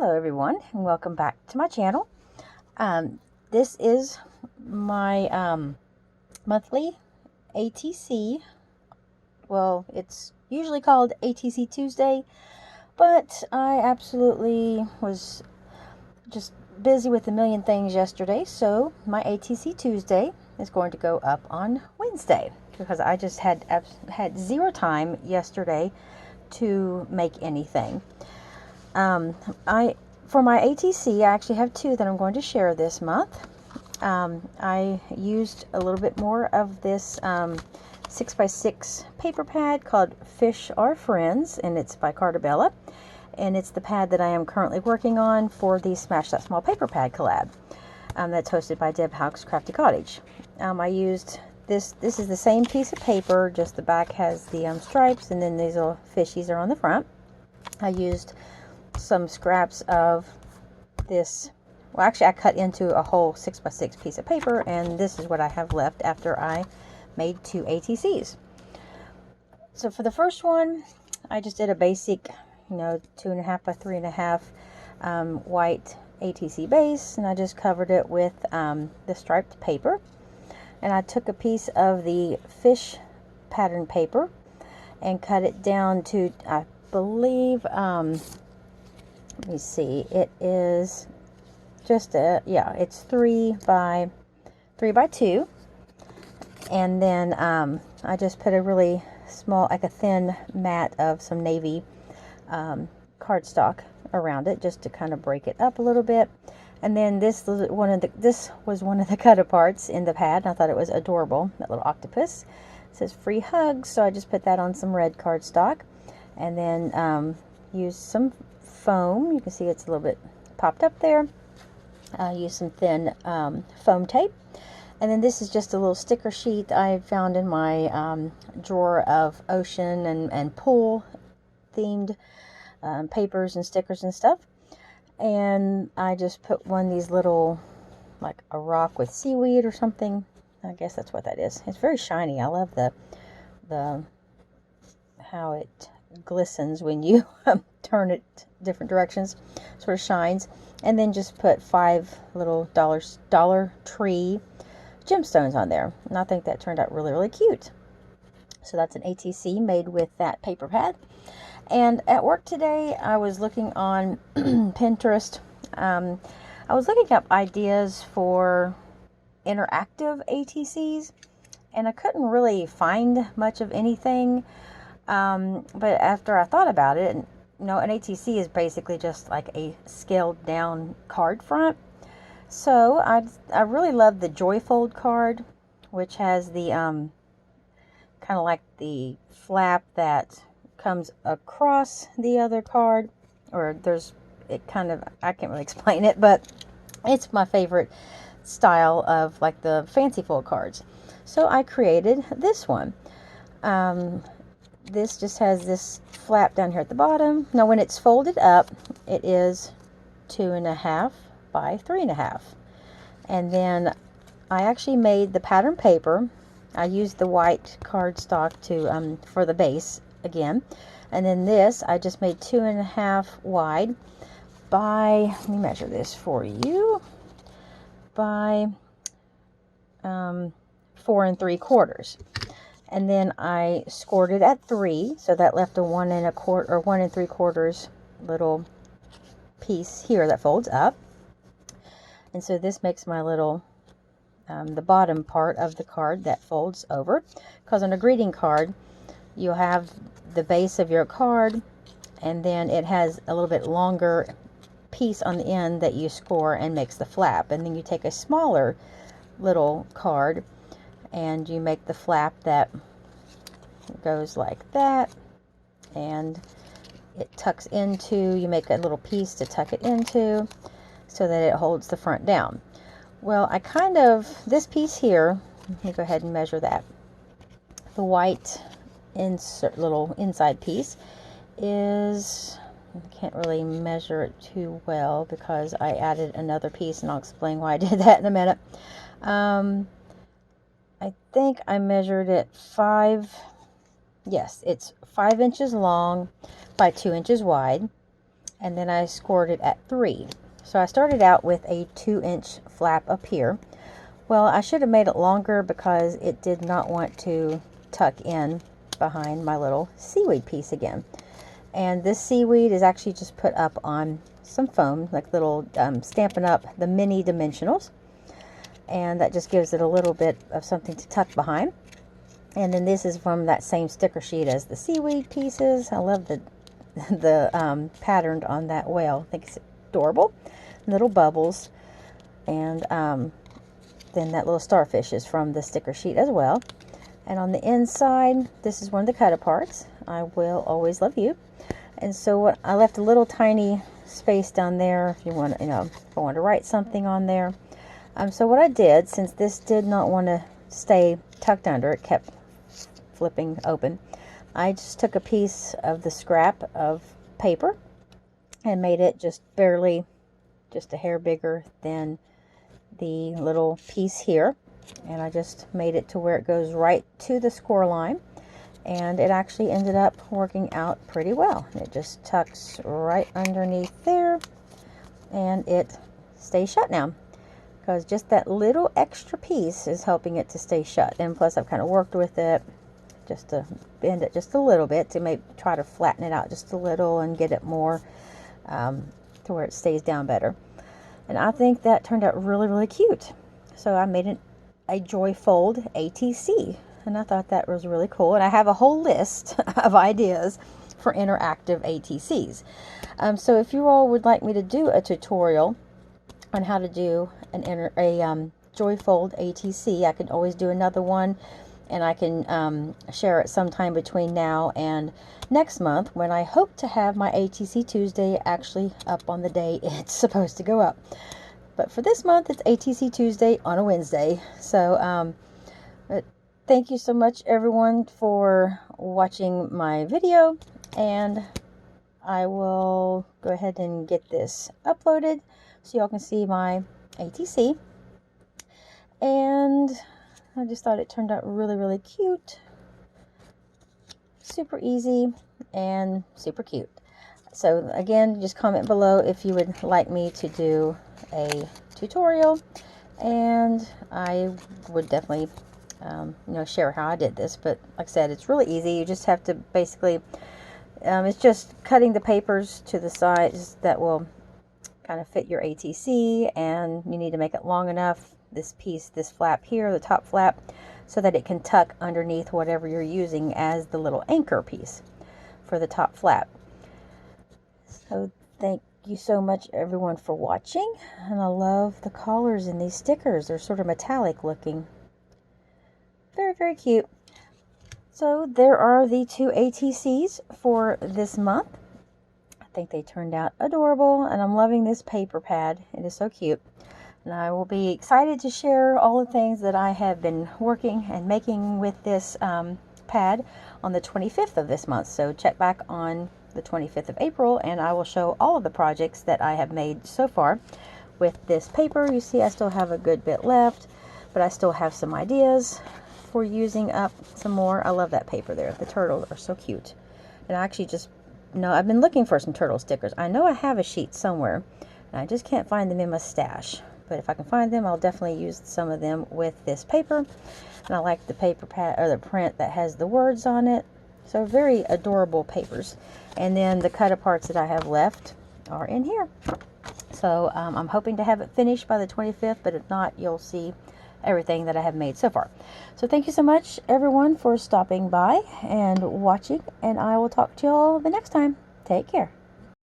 Hello everyone, and welcome back to my channel. This is my monthly ATC. Well, it's usually called ATC Tuesday, but I absolutely was just busy with a million things yesterday, so my ATC Tuesday is going to go up on Wednesday because I just had zero time yesterday to make anything. For my ATC, I actually have two that I'm going to share this month. I used a little bit more of this 6x6 paper pad called Fish Are Friends, and it's by Cartabella, and it's the pad that I am currently working on for the Smash That Small Paper Pad collab that's hosted by Deb Houck's Crafty Cottage. I used this is the same piece of paper, just the back has the stripes, and then these little fishies are on the front. I used some scraps of this. Well, actually I cut into a whole 6x6 piece of paper, and this is what I have left after I made two ATCs. So for the first one, I just did a basic, 2.5 by 3.5 white ATC base, and I just covered it with the striped paper. And I took a piece of the fish pattern paper and cut it down to, I believe, let me see, it is just it's 3 by 2, and then I just put a really small, like a thin mat of some navy cardstock around it, just to kind of break it up a little bit. And then this was one of the cut aparts in the pad, and I thought it was adorable, that little octopus. It says free hugs, so I just put that on some red cardstock, and then used some foam. You can see it's a little bit popped up there. Use some thin foam tape, and then this is just a little sticker sheet I found in my drawer of ocean and pool themed papers and stickers and stuff. And I just put one of these little, like a rock with seaweed or something. I guess that's what that is. It's very shiny. I love the how it glistens when you turn it different directions, sort of shines. And then just put 5 little Dollar Tree gemstones on there, and I think that turned out really cute. So that's an ATC made with that paper pad. And at work today, I was looking on Pinterest. I was looking up ideas for interactive ATCs, and I couldn't really find much of anything. But after I thought about it, an ATC is basically just like a scaled down card front. So I really love the Joyfold card, which has the kind of like the flap that comes across the other card, or I can't really explain it, but it's my favorite style of like the fancy fold cards. So I created this one. This just has this flap down here at the bottom. Now when it's folded up, it is 2.5 by 3.5. And then I actually made the pattern paper. I used the white cardstock to for the base again. And then this I just made 2.5 wide by, let me measure this for you, by 4 3/4. And then I scored it at 3, so that left a 1 1/4 or 1 3/4 little piece here that folds up. And so this makes my little the bottom part of the card that folds over, because on a greeting card you'll have the base of your card, and then it has a little bit longer piece on the end that you score and makes the flap, and then you take a smaller little card and you make the flap that goes like that, and it tucks into, you make a little piece to tuck it into so that it holds the front down. Well, this piece here, let me go ahead and measure that. The white little inside piece is, I can't really measure it too well because I added another piece, and I'll explain why I did that in a minute. I think I measured it it's 5 inches long by 2 inches wide, and then I scored it at 3. So I started out with a 2-inch flap up here. Well, I should have made it longer because it did not want to tuck in behind my little seaweed piece again. And this seaweed is actually just put up on some foam, like little Stampin' Up! The mini dimensionals. And that just gives it a little bit of something to tuck behind. And then this is from that same sticker sheet as the seaweed pieces. I love the pattern on that whale. I think it's adorable. Little bubbles. And then that little starfish is from the sticker sheet as well. And on the inside, this is one of the cut-aparts. I will always love you. And so I left a little tiny space down there if you want to, if I want to write something on there. So what I did, since this did not want to stay tucked under, it kept flipping open, I just took a piece of the scrap of paper and made it just barely, just a hair bigger than the little piece here. And I just made it to where it goes right to the score line. And it actually ended up working out pretty well. It just tucks right underneath there, and it stays shut now, because just that little extra piece is helping it to stay shut. And plus I've kind of worked with it just to bend it just a little bit to maybe try to flatten it out just a little and get it more to where it stays down better. And I think that turned out really, really cute. So I made a Joy Fold ATC. And I thought that was really cool. And I have a whole list of ideas for interactive ATCs. So if you all would like me to do a tutorial on how to do a Joy Fold ATC, I can always do another one. And I can share it sometime between now and next month, when I hope to have my ATC Tuesday actually up on the day it's supposed to go up. But for this month, it's ATC Tuesday on a Wednesday. So thank you so much, everyone, for watching my video, and I will go ahead and get this uploaded so y'all can see my ATC. And I just thought it turned out really, really cute, super easy, and super cute. So again, just comment below if you would like me to do a tutorial, and I would definitely share how I did this. But like I said, it's really easy. You just have to basically, it's just cutting the papers to the size that will kind of fit your ATC, and you need to make it long enough, this piece, this flap here, the top flap, so that it can tuck underneath whatever you're using as the little anchor piece for the top flap. So thank you so much, everyone, for watching, and I love the collars in these stickers. They're sort of metallic looking. Very, very cute. So there are the 2 ATCs for this month. I think they turned out adorable, and I'm loving this paper pad. It is so cute. And I will be excited to share all the things that I have been working and making with this pad on the 25th of this month. So check back on the 25th of April, and I will show all of the projects that I have made so far with this paper. You see I still have a good bit left, but I still have some ideas for using up some more. I love that paper there. The turtles are so cute. And I actually just, I've been looking for some turtle stickers. I know I have a sheet somewhere, and I just can't find them in my stash. But if I can find them, I'll definitely use some of them with this paper. And I like the paper pad, or the print that has the words on it. So very adorable papers. And then the cut-aparts that I have left are in here. So I'm hoping to have it finished by the 25th, but if not, you'll see everything that I have made so far. So thank you so much, everyone, for stopping by and watching, and I will talk to you all the next time. Take care.